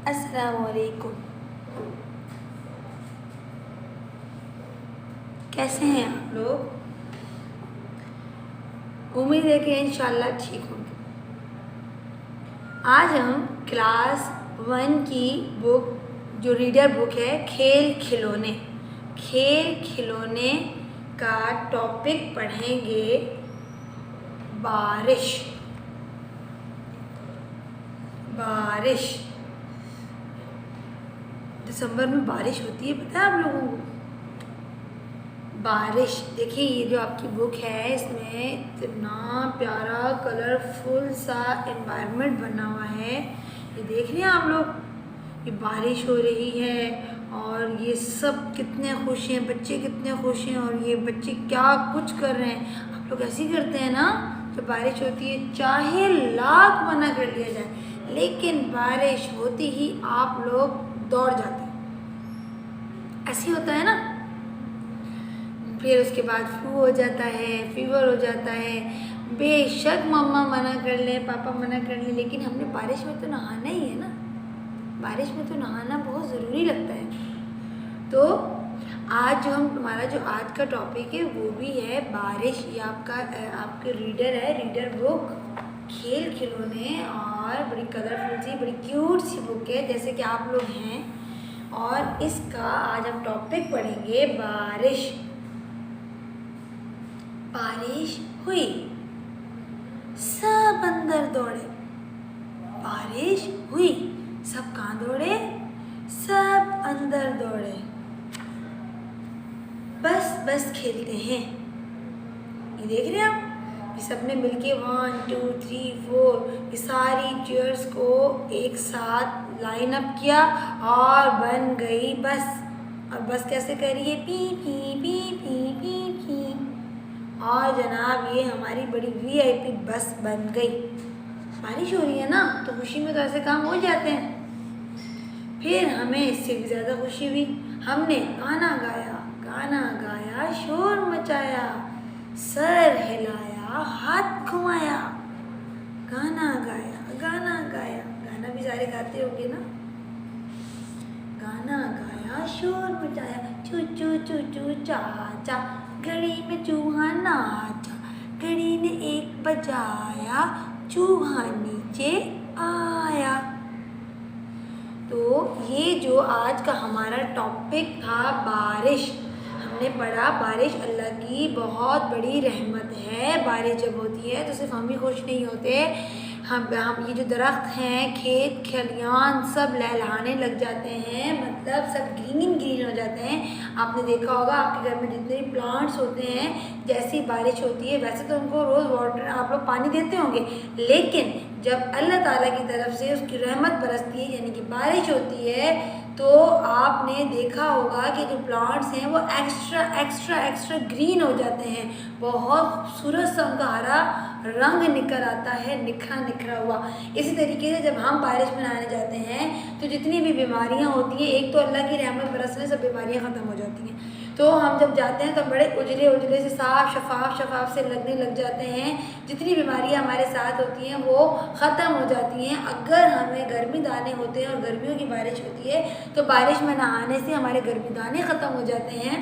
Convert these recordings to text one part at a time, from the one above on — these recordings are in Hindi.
अस्सलामुअलैकुम। कैसे हैं आप लोग? उम्मीद है कि इंशाल्लाह ठीक होंगे। आज हम क्लास 1 की बुक जो रीडर बुक है खेल खिलौने का टॉपिक पढ़ेंगे बारिश। दिसंबर में बारिश होती है, पता है आप लोगों को? बारिश देखिए, ये जो आपकी बुक है इसमें इतना प्यारा कलरफुल सा एनवायरनमेंट बना हुआ है। ये देख रहे हैं आप लोग, ये बारिश हो रही है और ये सब कितने खुश हैं, बच्चे कितने खुश हैं और ये बच्चे क्या कुछ कर रहे हैं। आप लोग ऐसे ही करते हैं ना, जब बारिश होती है चाहे लाख मना कर लिया जाए, लेकिन बारिश होती ही आप लोग दौड़ जाते हैं। ऐसे होता है ना। फिर उसके बाद फ्लू हो जाता है, फीवर हो जाता है। बेशक मम्मा मना कर ले, पापा मना कर ले, लेकिन हमने बारिश में तो नहाना ही है ना। बारिश में तो नहाना बहुत ज़रूरी लगता है। तो आज हमारा जो आज का टॉपिक है वो भी है बारिश। ये आपके रीडर है, रीडर बुक खेल खिलौने, और बड़ी कलरफुल सी, बड़ी क्यूट सी बुक है जैसे कि आप लोग हैं। और इसका आज हम टॉपिक पढ़ेंगे बारिश। बारिश हुई, सब अंदर दौड़े। बारिश हुई, सब कहाँ दौड़े? सब अंदर दौड़े। बस खेलते हैं। ये देख रहे हैं आप, ये सबने मिलके 1 2 3 4 ये सारी चेयर्स को एक साथ लाइन अप किया और बन गई बस। और बस कैसे कर रही है? P P P P P P. और जनाब ये हमारी बड़ी VIP बस बन गई। बारिश हो रही है ना, तो खुशी में तो ऐसे काम हो जाते हैं। फिर हमें इससे भी ज़्यादा खुशी हुई। हमने गाना गाया, शोर मचाया, सर हिलाया, हाथ घुमाया। गाना गाया। गाना भी सारे गाते होंगे ना। गाना गाया, शोर मचाया, चू चू चू चू चा चा, घड़ी में चूहा नाचा, घड़ी ने एक बजाया, चूहा नीचे आया। तो ये जो आज का हमारा टॉपिक था बारिश, हमने पढ़ा बारिश अल्लाह की बहुत बड़ी रहमत है। बारिश जब होती है तो सिर्फ हम ही खुश नहीं होते, हम ये जो दरख्त हैं, खेत खलियान सब लहलहाने लग जाते हैं, मतलब सब ग्रीन हो जाते हैं। आपने देखा होगा आपके घर में जितने भी प्लांट्स होते हैं, जैसी बारिश होती है वैसे तो उनको रोज़ वाटर आप लोग पानी देते होंगे, लेकिन जब अल्लाह ताला की तरफ से उसकी रहमत बरसती है यानी कि बारिश होती है, तो आपने देखा होगा कि जो प्लांट्स हैं वो एक्स्ट्रा ग्रीन हो जाते हैं। बहुत खूबसूरत सा उनका हरा रंग निकल आता है, निखरा हुआ। इसी तरीके से जब हम बारिश में नहाने जाते हैं तो जितनी भी बीमारियां होती हैं, एक तो अल्लाह की रहमत बरसने सब बीमारियां ख़त्म हो जाती हैं। तो हम जब जाते हैं तो बड़े उजले से साफ शफाफ से लगने लग जाते हैं। जितनी बीमारियां हमारे साथ होती हैं वो ख़त्म हो जाती हैं। अगर हमें गर्मी दाने होते हैं और गर्मियों की बारिश होती है तो बारिश में नहाने से हमारे गर्मी दाने ख़त्म हो जाते हैं।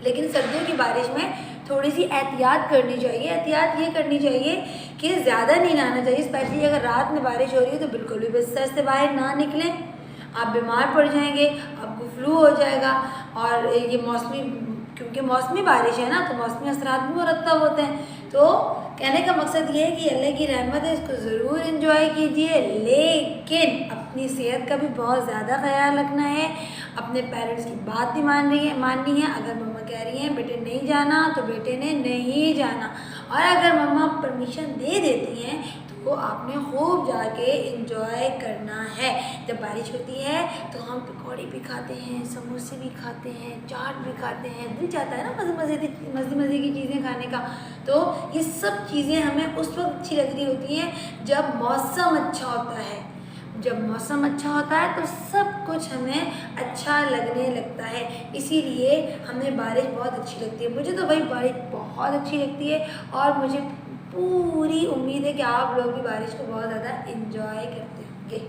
लेकिन सर्दियों की बारिश में थोड़ी सी एहतियात करनी चाहिए। एहतियात ये करनी चाहिए कि ज़्यादा नहीं नहाना चाहिए, स्पेशली अगर रात में बारिश हो रही है तो बिल्कुल भी बिस्तर से बाहर ना निकलें, आप बीमार पड़ जाएंगे, आपको फ्लू हो जाएगा। और ये क्योंकि मौसमी बारिश है ना, तो मौसमी असरात भी मुरतब होते हैं। तो कहने का मकसद ये है कि अल्लाह की रहमत है, इसको ज़रूर एंजॉय कीजिए, लेकिन अपनी सेहत का भी बहुत ज़्यादा ख्याल रखना है। अपने पेरेंट्स की बात भी माननी है। अगर मम्मा कह रही हैं बेटे नहीं जाना तो बेटे ने नहीं जाना, और अगर मम्मा परमिशन दे देती हैं तो आपने खूब जाके एंजॉय करना है। जब बारिश होती है तो हम पकौड़े भी खाते हैं, समोसे भी खाते हैं, चाट भी खाते हैं, दिल चाहता है ना मज़े की चीज़ें खाने का। तो ये सब चीज़ें हमें उस वक्त अच्छी लग रही होती हैं जब मौसम अच्छा होता है। जब मौसम अच्छा होता है तो सब कुछ हमें अच्छा लगने लगता है, इसीलिए हमें बारिश बहुत अच्छी लगती है। मुझे तो भाई बारिश बहुत अच्छी लगती है और मुझे पूरी उम्मीद है कि आप लोग भी बारिश को बहुत ज़्यादा एंजॉय करते होंगे।